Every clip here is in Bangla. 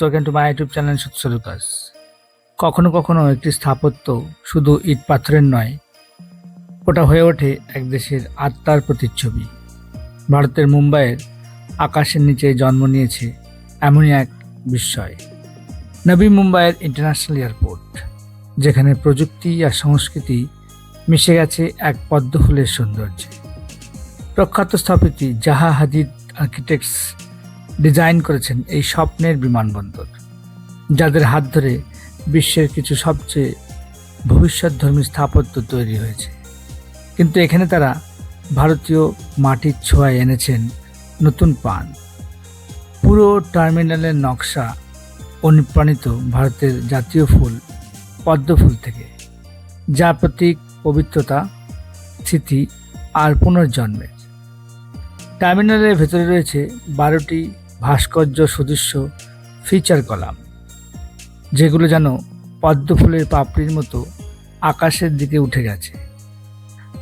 Welcome to my YouTube channel সুতসরুকাস। কখনো কখনো একটি স্থাপত্য শুধু ইট পাথরের নয়, ওটা হয়ে ওঠে এক দেশের আত্মার প্রতিচ্ছবি। ভারতের মুম্বাইয়ের আকাশের নিচে জন্ম নিয়েছে এমনই এক বিস্ময়, নবী মুম্বাইয়ের ইন্টারন্যাশনাল এয়ারপোর্ট, যেখানে প্রযুক্তি আর সংস্কৃতি মিশে গেছে এক পদ্মফুলের সৌন্দর্যে। প্রখ্যাত স্থপতি জাহা হাদিদ আর্কিটেক্টস ডিজাইন করেছেন এই স্বপ্নের বিমানবন্দর, যাদের হাত ধরে বিশ্বের কিছু সবচেয়ে ভবিষ্যৎধর্মী স্থাপত্য তৈরি হয়েছে। কিন্তু এখানে তারা ভারতীয় মাটির ছোঁয়ায় এনেছেন নতুন প্রাণ। পুরো টার্মিনালের নকশা অনুপ্রাণিত ভারতের জাতীয় ফুল পদ্মফুল থেকে, যা প্রতীক পবিত্রতা, স্মৃতি আর পুনর্জন্মের। টার্মিনালের ভেতরে রয়েছে 12টি ভাস্কর্য সদৃশ্য ফিচার কলাম, যেগুলো যেন পদ্মফুলের পাপড়ির মতো আকাশের দিকে উঠে গেছে।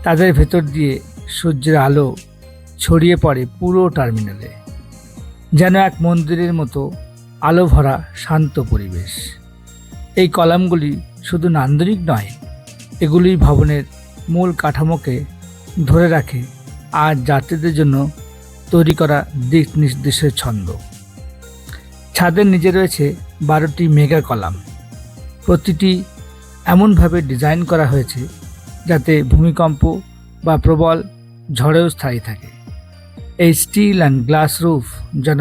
তাদের ভেতর দিয়ে সূর্যের আলো ছড়িয়ে পড়ে পুরো টার্মিনালে, যেন এক মন্দিরের মতো আলো ভরা শান্ত পরিবেশ। এই কলামগুলি শুধু নান্দনিক নয়, এগুলি ভবনের মূল কাঠামোকে ধরে রাখে আর যাত্রীদের জন্য তৈরি করা দিক নির্দেশের ছন্দ। ছাদের নিচে রয়েছে 12টি মেগা কলাম, প্রতিটি এমনভাবে ডিজাইন করা হয়েছে যাতে ভূমিকম্প বা প্রবল ঝড়েও স্থায়ী থাকে। এই স্টিল অ্যান্ড গ্লাস রুফ যেন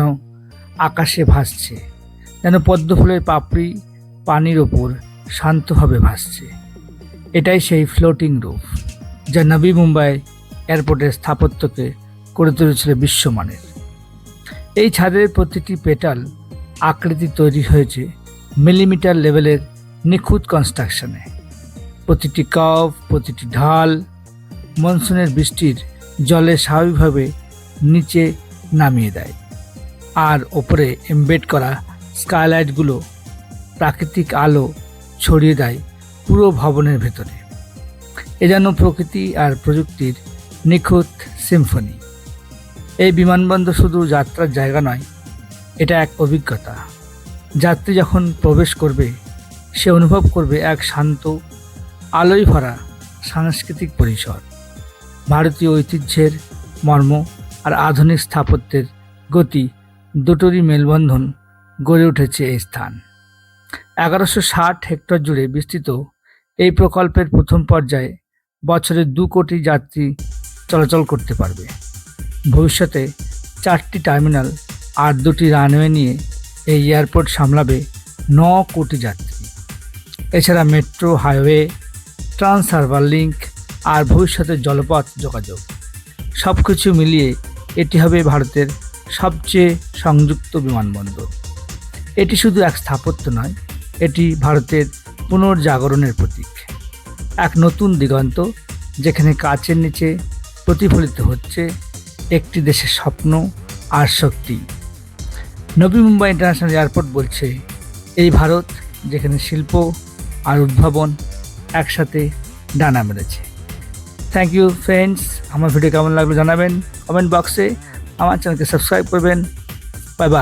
আকাশে ভাসছে, যেন পদ্মফুলের পাপড়ি পানির ওপর শান্তভাবে ভাসছে। এটাই সেই ফ্লোটিং রুফ, যা নবী মুম্বাই এয়ারপোর্টের স্থাপত্যকে করে তুলেছিল বিশ্বমানের। এই ছাদের প্রতিটি পেটাল আকৃতি তৈরি হয়েছে মিলিমিটার লেভেলের নিখুঁত কনস্ট্রাকশনে। প্রতিটি কার্ভ, প্রতিটি ঢাল মনসুনের বৃষ্টির জলে স্বাভাবিকভাবে নিচে নামিয়ে দেয়, আর ওপরে এমবেড করা স্কাইলাইটগুলো প্রাকৃতিক আলো ছড়িয়ে দেয় পুরো ভবনের ভেতরে। এ যেন প্রকৃতি আর প্রযুক্তির নিখুঁত সিম্ফনি। এই বিমানবন্দর শুধু যাত্রার জায়গা নয়, এটা এক অভিজ্ঞতা। যাত্রী যখন প্রবেশ করবে, সে অনুভব করবে এক শান্ত, আলোয় ভরা সাংস্কৃতিক পরিসর। ভারতীয় ঐতিহ্যের মর্ম আর আধুনিক স্থাপত্যের গতি দুটোরই মেলবন্ধন গড়ে উঠেছে এই স্থান। 1160 হেক্টর জুড়ে বিস্তৃত এই প্রকল্পের প্রথম পর্যায়ে বছরে 2 কোটি যাত্রী চলাচল করতে পারবে। ভবিষ্যতে 4টি টার্মিনাল আর 2টি রানওয়ে নিয়ে এই এয়ারপোর্ট সামলাবে 9 কোটি যাত্রী। এছাড়া metro, highway, Trans Harbour Link আর ভবিষ্যতে জলপথ যোগাযোগ, সব কিছু মিলিয়ে এটি হবে ভারতের সবচেয়ে সংযুক্ত বিমানবন্দর। এটি শুধু এক স্থাপত্য নয়, এটি ভারতের পুনর্জাগরণের প্রতীক, এক নতুন দিগন্ত যেখানে কাচের নিচে প্রতিফলিত হচ্ছে একটি দেশের স্বপ্ন আর শক্তি। নবী মুম্বাই ইন্টারন্যাশনাল এয়ারপোর্ট বলছে, এই ভারত যেখানে শিল্প আর উদ্ভাবন একসাথে ডানা মেলেছে। Thank you friends. আমার ভিডিও কেমন লাগলো জানাবেন কমেন্ট বক্সে। আমার চ্যানেলকে সাবস্ক্রাইব করবেন। Bye by.